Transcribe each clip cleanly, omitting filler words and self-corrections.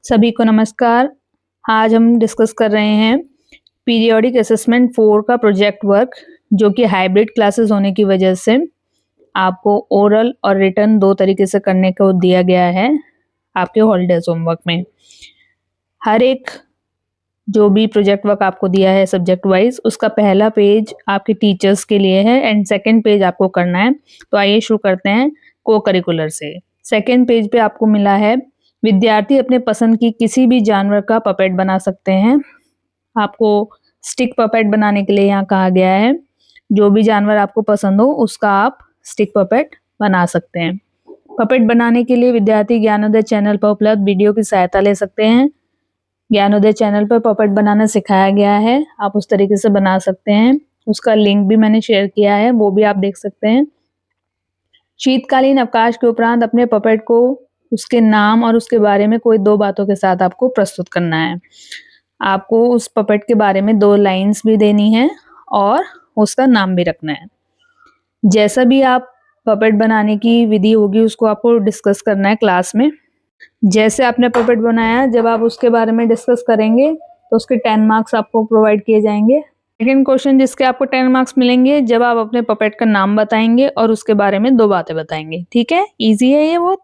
सभी को नमस्कार। आज हम डिस्कस कर रहे हैं पीरियोडिक असेसमेंट 4 का प्रोजेक्ट वर्क, जो कि हाइब्रिड क्लासेस होने की वजह से आपको ओरल और रिटन 2 तरीके से करने को दिया गया है आपके हॉलीडेज होमवर्क में। हर एक जो भी प्रोजेक्ट वर्क आपको दिया है सब्जेक्ट वाइज, उसका पहला पेज आपके टीचर्स के लिए है एंड सेकंड पेज आपको करना है। तो आइए शुरू करते हैं को करिकुलर से। सेकंड पेज पे आपको मिला है विद्यार्थी अपने पसंद की किसी भी जानवर का पपेट बना सकते हैं। आपको स्टिक पपेट बनाने के लिए यहाँ कहा गया है। जो भी जानवर आपको पसंद हो उसका आप स्टिक पपेट बना सकते हैं। पपेट बनाने के लिए विद्यार्थी ज्ञानोदय चैनल पर उपलब्ध वीडियो की सहायता ले सकते हैं। ज्ञानोदय चैनल पर पपेट बनाना सिखाया गया है, आप उस तरीके से बना सकते हैं। उसका लिंक भी मैंने शेयर किया है, वो भी आप देख सकते हैं। शीतकालीन अवकाश के उपरांत अपने पपेट को उसके नाम और उसके बारे में कोई 2 बातों के साथ आपको प्रस्तुत करना है। आपको उस पपेट के बारे में 2 लाइन्स भी देनी है और उसका नाम भी रखना है। जैसा भी आप पपेट बनाने की विधि होगी उसको आपको डिस्कस करना है क्लास में। जैसे आपने पपेट बनाया, जब आप उसके बारे में डिस्कस करेंगे तो उसके 10 मार्क्स आपको प्रोवाइड किए जाएंगे। सेकेंड क्वेश्चन जिसके आपको 10 मार्क्स मिलेंगे जब आप अपने पपेट का नाम बताएंगे और उसके बारे में 2 बातें बताएंगे। ठीक है, इजी है ये बहुत।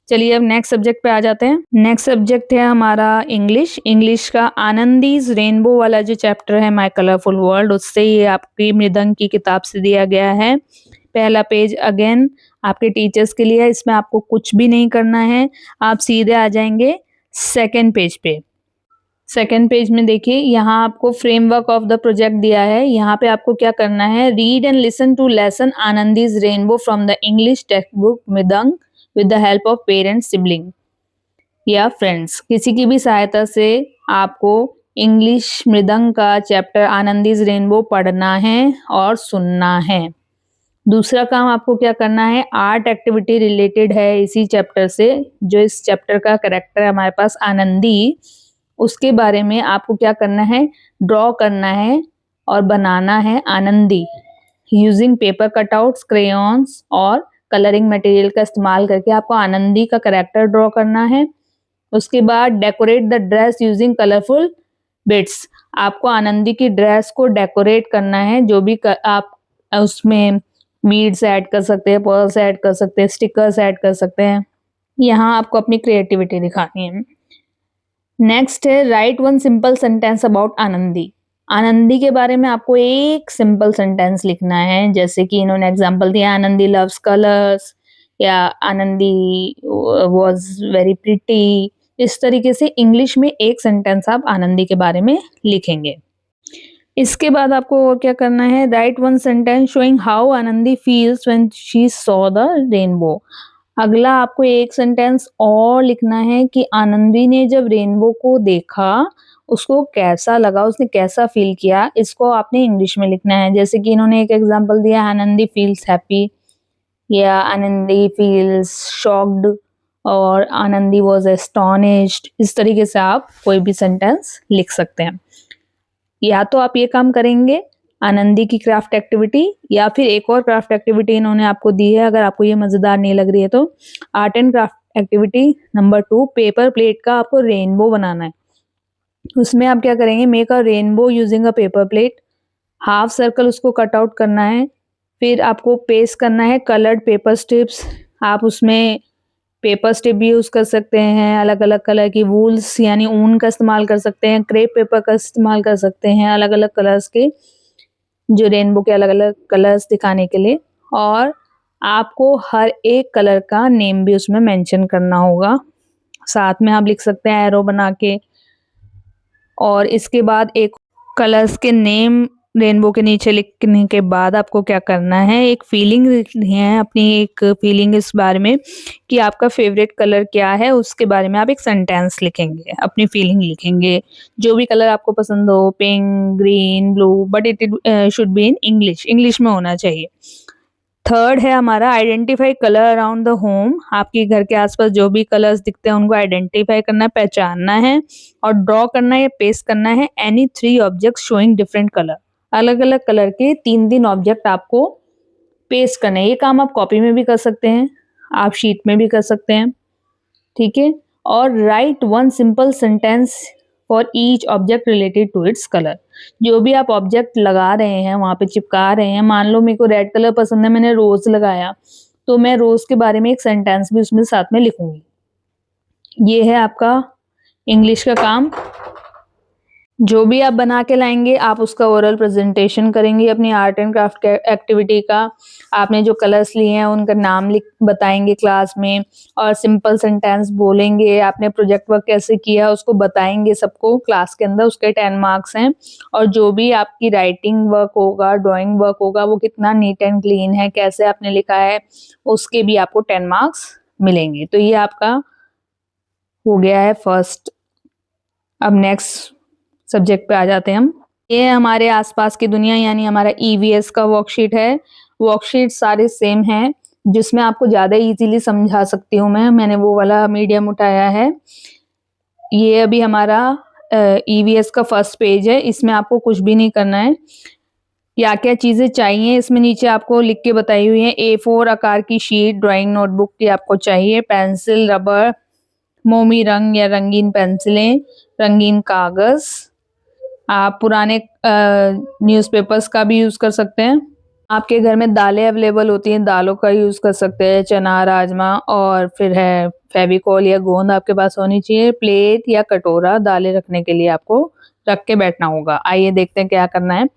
चलिए अब नेक्स्ट सब्जेक्ट पे आ जाते हैं। नेक्स्ट सब्जेक्ट है हमारा इंग्लिश। इंग्लिश का आनंदीज रेनबो वाला जो चैप्टर है माय कलरफुल वर्ल्ड, उससे ये आपकी मृदंग की किताब से दिया गया है। पहला पेज अगेन आपके टीचर्स के लिए है, इसमें आपको कुछ भी नहीं करना है, आप सीधे आ जाएंगे सेकेंड पेज पे। सेकेंड पेज में देखिए, यहाँ आपको फ्रेमवर्क ऑफ द प्रोजेक्ट दिया है। यहाँ पे आपको क्या करना है, read and listen to lesson Anandi's rainbow from the English text book Mridang with the help of parents, sibling या फ्रेंड्स। किसी की भी सहायता से आपको इंग्लिश मृदंग का चैप्टर आनंदीज रेनबो पढ़ना है और सुनना है। दूसरा काम आपको क्या करना है, आर्ट एक्टिविटी रिलेटेड है इसी चैप्टर से। जो इस चैप्टर का कैरेक्टर है हमारे पास आनंदी, उसके बारे में आपको क्या करना है, ड्रॉ करना है और बनाना है Anandi using paper cutouts, crayons और कलरिंग मटेरियल का इस्तेमाल करके आपको आनंदी का कैरेक्टर ड्रॉ करना है। उसके बाद decorate the dress using colourful bits. आपको आनंदी की ड्रेस को डेकोरेट करना है। जो भी आप उसमें बीड्स ऐड कर सकते हैं, पर्ल्स ऐड कर सकते हैं, स्टिकर्स ऐड कर सकते हैं। यहाँ आपको अपनी क्रिएटिविटी दिखानी है। नेक्स्ट है right one simple sentence about Anandi. Anandi के बारे में आपको एक सिंपल सेंटेंस लिखना है, जैसे कि इन्होंने एग्जांपल दिया आनंदी लव्स कलर्स या आनंदी वाज वेरी प्रिटी। इस तरीके से इंग्लिश में एक सेंटेंस आप आनंदी के बारे में लिखेंगे। इसके बाद आपको और क्या करना है, right one sentence showing how Anandi feels when she saw the rainbow. अगला आपको एक सेंटेंस और लिखना है कि आनंदी ने जब रेनबो को देखा उसको कैसा लगा, उसने कैसा फील किया। इसको आपने इंग्लिश में लिखना है। जैसे कि इन्होंने एक एग्जांपल दिया आनंदी फील्स हैप्पी या आनंदी फील्स शॉक्ड और आनंदी वाज एस्टोनिश्ड। इस तरीके से आप कोई भी सेंटेंस लिख सकते हैं। या तो आप ये काम करेंगे आनंदी की क्राफ्ट एक्टिविटी, या फिर एक और क्राफ्ट एक्टिविटी इन्होंने आपको दी है। अगर आपको ये मजेदार नहीं लग रही है तो art and craft activity number 2, paper plate का आपको रेनबो बनाना है। उसमें आप क्या करेंगे, make a rainbow using a paper plate. Half circle उसको कट आउट करना है, फिर आपको पेस्ट करना है कलर्ड पेपर स्ट्रिप्स। आप उसमें पेपर स्ट्रिप भी यूज कर सकते हैं, अलग अलग कलर की वूल्स यानी ऊन का इस्तेमाल कर सकते हैं, क्रेप पेपर का इस्तेमाल कर सकते हैं, अलग अलग कलर्स के, जो रेनबो के अलग अलग कलर्स दिखाने के लिए। और आपको हर एक कलर का नेम भी उसमें मेंशन करना होगा। साथ में आप लिख सकते हैं एरो बना के। और इसके बाद एक कलर्स के नेम रेनबो के नीचे लिखने के बाद आपको क्या करना है, एक फीलिंग लिखनी है, अपनी एक फीलिंग इस बारे में कि आपका फेवरेट कलर क्या है, उसके बारे में आप एक सेंटेंस लिखेंगे, अपनी फीलिंग लिखेंगे। जो भी कलर आपको पसंद हो, pink, green, blue, but it should be in English में होना चाहिए। थर्ड है हमारा identify colour around the home. आपके घर के आसपास जो भी कलर्स दिखते हैं उनको आइडेंटिफाई करना है, पहचानना है और ड्रॉ करना है या पेस्ट करना है any 3 objects showing different colour. अलग अलग कलर के 3 ऑब्जेक्ट आपको पेस्ट करना है। ये काम आप कॉपी में भी कर सकते हैं, आप शीट में भी कर सकते हैं। ठीक है, और write one simple sentence for each object related to its colour. जो भी आप ऑब्जेक्ट लगा रहे हैं, वहाँ पे चिपका रहे हैं, मान लो मेरे को रेड कलर पसंद है, मैंने रोज लगाया, तो मैं रोज के बारे में एक सेंटेंस भी उसमें साथ में लिखूंगी। ये है आपका इंग्लिश का काम। जो भी आप बना के लाएंगे आप उसका ओरल प्रेजेंटेशन करेंगे अपनी आर्ट एंड क्राफ्ट एक्टिविटी का। आपने जो कलर्स लिए हैं उनका नाम लिख बताएंगे क्लास में, और सिंपल सेंटेंस बोलेंगे। आपने प्रोजेक्ट वर्क कैसे किया उसको बताएंगे सबको क्लास के अंदर, उसके 10 मार्क्स हैं। और जो भी आपकी राइटिंग वर्क होगा, ड्राइंग वर्क होगा, वो कितना नीट एंड क्लीन है, कैसे आपने लिखा है, उसके भी आपको 10 मार्क्स मिलेंगे। तो ये आपका हो गया है फर्स्ट। अब नेक्स्ट सब्जेक्ट पे आ जाते हैं हम। ये हमारे आसपास की दुनिया यानी हमारा ईवीएस का वर्कशीट है। वर्कशीट सारे सेम हैं, जिसमें आपको ज्यादा इजीली समझा सकती हूँ मैंने वो वाला मीडियम उठाया है। ये अभी हमारा ईवीएस का फर्स्ट पेज है। इसमें आपको कुछ भी नहीं करना है। क्या क्या चीजें चाहिए इसमें नीचे आपको लिख के बताई हुई है। A4 आकार की शीट ड्राइंग नोटबुक की आपको चाहिए, पेंसिल, रबर, मोमी रंग या रंगीन पेंसिलें, रंगीन कागज। आप पुराने न्यूज़पेपर्स का भी यूज कर सकते हैं। आपके घर में दालें अवेलेबल होती हैं, दालों का यूज कर सकते हैं, चना, राजमा, और फिर है फेविकॉल या गोंद आपके पास होनी चाहिए। प्लेट या कटोरा दालें रखने के लिए आपको रख के बैठना होगा। आइए देखते हैं क्या करना है।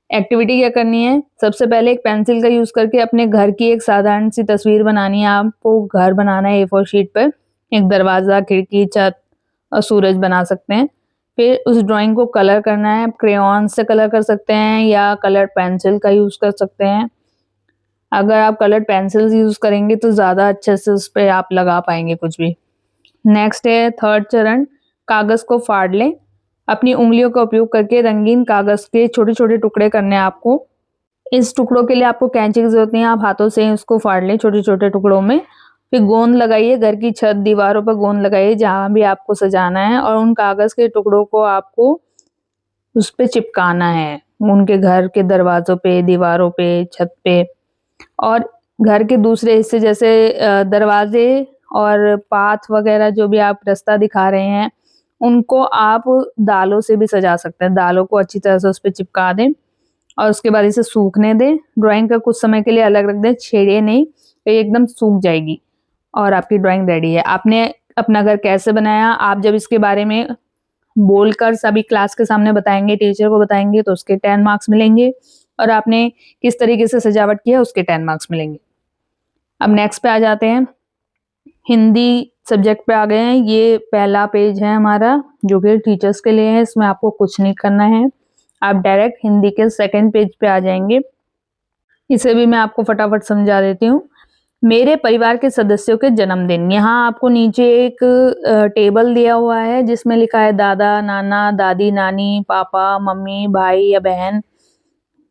एक्टिविटी क्या करनी है। सबसे पहले एक पेंसिल का यूज करके अपने घर की एक साधारण सी तस्वीर बनानी है। आपको घर बनाना है A4 शीट पर। एक दरवाजा, खिड़की, छत और सूरज बना सकते हैं। फिर उस ड्राइंग को कलर करना है। क्रेयॉन से कलर कर सकते हैं या कलर पेंसिल का यूज कर सकते हैं। अगर आप कलर पेंसिल्स यूज करेंगे तो ज्यादा अच्छे से उस पर आप लगा पाएंगे कुछ भी। नेक्स्ट है थर्ड चरण, कागज को फाड़ लें। अपनी उंगलियों का उपयोग करके रंगीन कागज के छोटे छोटे टुकड़े करने हैं आपको। इस टुकड़ों के लिए आपको कैंची की जरूरत नहीं है, आप हाथों से उसको फाड़ लें छोटे छोटे टुकड़ों में। फिर गोंद लगाइए, घर की छत, दीवारों पर गोंद लगाइए जहां भी आपको सजाना है, और उन कागज के टुकड़ों को आपको उस पे चिपकाना है, उनके घर के दरवाजों पे, दीवारों पे, छत पे। और घर के दूसरे हिस्से जैसे दरवाजे और पाथ वगैरह जो भी आप रास्ता दिखा रहे हैं, उनको आप दालों से भी सजा सकते हैं। दालों को अच्छी तरह से उस पर चिपका दें और उसके बाद इसे सूखने दें। ड्राइंग का कुछ समय के लिए अलग रख दें, छेड़े नहीं, तो ये एकदम सूख जाएगी और आपकी ड्राइंग रेडी है। आपने अपना घर कैसे बनाया, आप जब इसके बारे में बोलकर सभी क्लास के सामने बताएंगे, टीचर को बताएंगे, तो उसके 10 मार्क्स मिलेंगे। और आपने किस तरीके से सजावट किया उसके 10 मार्क्स मिलेंगे। अब नेक्स्ट पे आ जाते हैं। हिंदी सब्जेक्ट पे आ गए हैं। ये पहला पेज है हमारा जो कि टीचर्स के लिए है। इसमें आपको कुछ नहीं करना है, आप डायरेक्ट हिंदी के सेकंड पेज पे आ जाएंगे। इसे भी मैं आपको फटाफट समझा देती हूँ। मेरे परिवार के सदस्यों के जन्मदिन। यहाँ आपको नीचे एक टेबल दिया हुआ है जिसमें लिखा है दादा, नाना, दादी, नानी, पापा, मम्मी, भाई या बहन।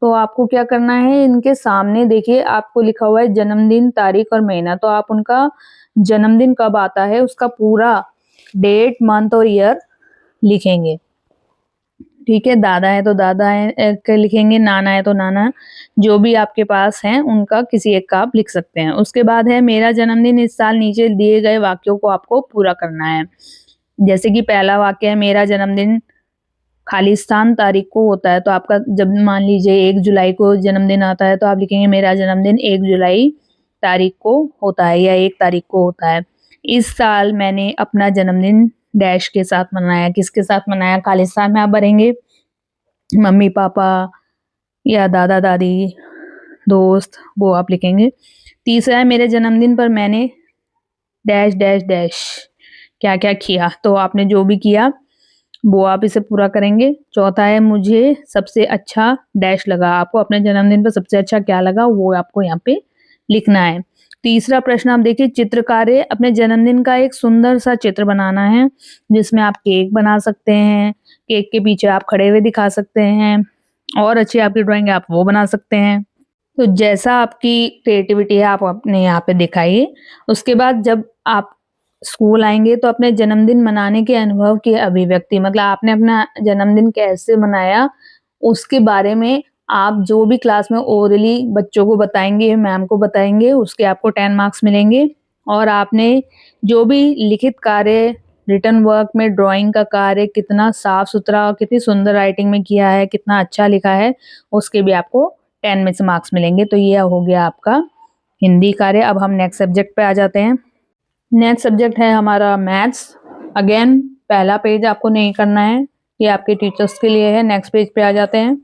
तो आपको क्या करना है, इनके सामने देखिए आपको लिखा हुआ है जन्मदिन, तारीख और महीना। तो आप उनका जन्मदिन कब आता है उसका पूरा डेट, मंथ और ईयर लिखेंगे। ठीक है, दादा है तो दादा है के लिखेंगे, नाना है तो नाना, जो भी आपके पास है उनका किसी एक का आप लिख सकते हैं। उसके बाद है मेरा जन्मदिन इस साल। नीचे दिए गए वाक्यों को आपको पूरा करना है। जैसे कि पहला वाक्य है मेरा जन्मदिन खाली स्थान तारीख को होता है, तो आपका जब मान लीजिए 1 जुलाई को जन्मदिन आता है तो आप लिखेंगे मेरा जन्मदिन 1 जुलाई तारीख को होता है या 1 तारीख को होता है। इस साल मैंने अपना जन्मदिन डैश के साथ मनाया। किसके साथ मनाया, खाली स्थान में आप भरेंगे, मम्मी पापा या दादा दादी, दोस्त, वो आप लिखेंगे। तीसरा है मेरे जन्मदिन पर मैंने डैश डैश डैश क्या क्या किया, तो आपने जो भी किया वो आप इसे पूरा करेंगे। चौथा है मुझे सबसे अच्छा डैश लगा। आपको अपने जन्मदिन पर सबसे अच्छा क्या लगा वो आपको यहाँ पे लिखना है। तीसरा प्रश्न आप देखिए, चित्रकार्य। अपने जन्मदिन का एक सुंदर सा चित्र बनाना है जिसमें आप केक बना सकते हैं, केक के पीछे आप खड़े हुए दिखा सकते हैं, और अच्छी आपकी ड्राइंग है आप वो बना सकते हैं। तो जैसा आपकी क्रिएटिविटी है आप अपने यहाँ पे दिखाइए। उसके बाद जब आप स्कूल आएंगे तो अपने जन्मदिन मनाने के अनुभव की अभिव्यक्ति, मतलब आपने अपना जन्मदिन कैसे मनाया उसके बारे में आप जो भी क्लास में ओरली बच्चों को बताएंगे, मैम को बताएंगे, उसके आपको 10 मार्क्स मिलेंगे। और आपने जो भी लिखित कार्य, रिटन वर्क में ड्राइंग का कार्य कितना साफ-सुथरा और कितनी सुंदर राइटिंग में किया है, कितना अच्छा लिखा है, उसके भी आपको 10 में से मार्क्स मिलेंगे। तो ये हो गया आपका हिंदी कार्य। अब हम नेक्स्ट सब्जेक्ट पे आ जाते हैं। नेक्स्ट सब्जेक्ट है हमारा मैथ्स। अगेन पहला पेज आपको नहीं करना है, ये आपके टीचर्स के लिए है। नेक्स्ट पेज पे आ जाते हैं।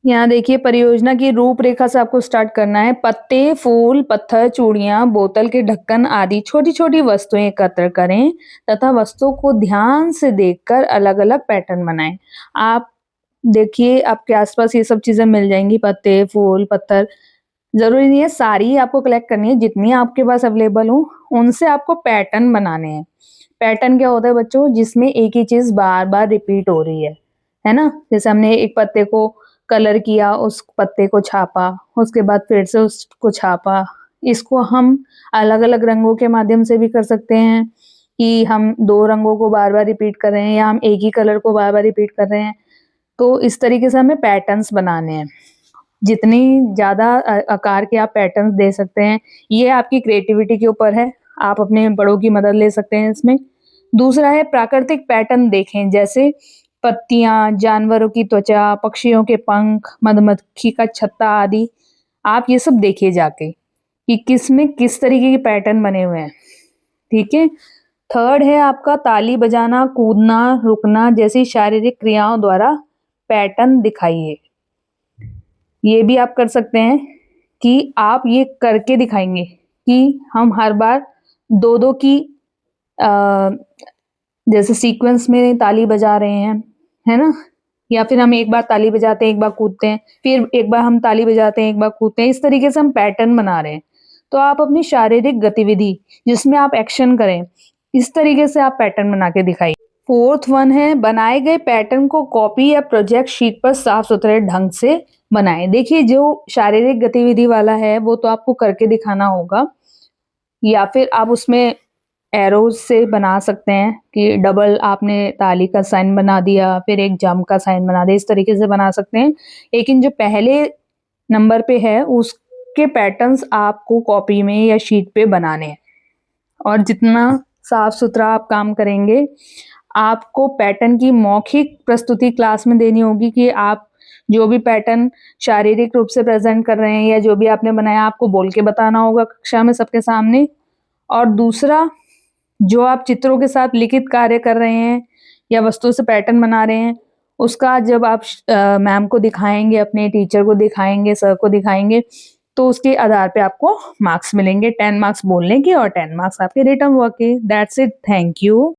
यहाँ देखिए परियोजना की रूपरेखा से आपको स्टार्ट करना है। पत्ते, फूल, पत्थर, चूड़ियां, बोतल के ढक्कन आदि छोटी-छोटी वस्तुएं एकत्र करें तथा वस्तुओं को ध्यान से देखकर अलग-अलग पैटर्न बनाएं। आप देखिए आपके आसपास ये सब चीजें मिल जाएंगी, पत्ते, फूल, पत्थर। जरूरी नहीं है सारी ही आपको कलेक्ट करनी है, जितनी आपके पास अवेलेबल हो उनसे आपको पैटर्न बनाने हैं। पैटर्न क्या होता है बच्चों, जिसमें एक ही चीज बार बार रिपीट हो रही है ना। जैसे हमने एक पत्ते को कलर किया, उस पत्ते को छापा, उसके बाद फिर से उसको छापा। इसको हम अलग अलग रंगों के माध्यम से भी कर सकते हैं कि हम दो रंगों को बार बार रिपीट कर रहे हैं या हम एक ही कलर को बार बार रिपीट कर रहे हैं। तो इस तरीके से हमें पैटर्न्स बनाने हैं। जितनी ज्यादा आकार के आप पैटर्न्स दे सकते हैं, ये आपकी क्रिएटिविटी के ऊपर है। आप अपने बड़ों की मदद ले सकते हैं इसमें। दूसरा है प्राकृतिक पैटर्न देखें, जैसे पत्तियां, जानवरों की त्वचा, पक्षियों के पंख, मधुमक्खी का छत्ता आदि। आप ये सब देखिए जाके कि किस में किस तरीके के पैटर्न बने हुए हैं। ठीक है। थर्ड है आपका ताली बजाना, कूदना, रुकना जैसी शारीरिक क्रियाओं द्वारा पैटर्न दिखाइए। ये भी आप कर सकते हैं कि आप ये करके दिखाएंगे कि हम हर बार दो दो की जैसे सीक्वेंस में ताली बजा रहे हैं, है ना। या फिर हम एक बार ताली बजाते हैं, एक बार कूदते हैं, फिर एक बार हम ताली बजाते हैं, एक बार कूदते हैं। इस तरीके से हम पैटर्न बना रहे हैं। तो आप अपनी शारीरिक गतिविधि जिसमें आप एक्शन करें, इस तरीके से आप पैटर्न बना के दिखाइए। फोर्थ वन है बनाए गए पैटर्न को कॉपी या प्रोजेक्ट शीट पर साफ सुथरे ढंग से बनाएं। देखिए जो शारीरिक गतिविधि वाला है वो तो आपको करके दिखाना होगा, या फिर आप उसमें एरोज से बना सकते हैं कि डबल आपने ताली का साइन बना दिया, फिर एक जंप का साइन बना दिया, इस तरीके से बना सकते हैं। लेकिन जो पहले नंबर पे है उसके पैटर्न्स आपको कॉपी में या शीट पे बनाने हैं। और जितना साफ सुथरा आप काम करेंगे, आपको पैटर्न की मौखिक प्रस्तुति क्लास में देनी होगी कि आप जो भी पैटर्न शारीरिक रूप से प्रेजेंट कर रहे हैं या जो भी आपने बनाया आपको बोल के बताना होगा कक्षा में सबके सामने। और दूसरा, जो आप चित्रों के साथ लिखित कार्य कर रहे हैं या वस्तु से पैटर्न बना रहे हैं, उसका जब आप मैम को दिखाएंगे, अपने टीचर को दिखाएंगे, सर को दिखाएंगे, तो उसके आधार पे आपको मार्क्स मिलेंगे। 10 मार्क्स बोलने के और 10 मार्क्स आपके रिटन वर्क के। That's it. Thank you.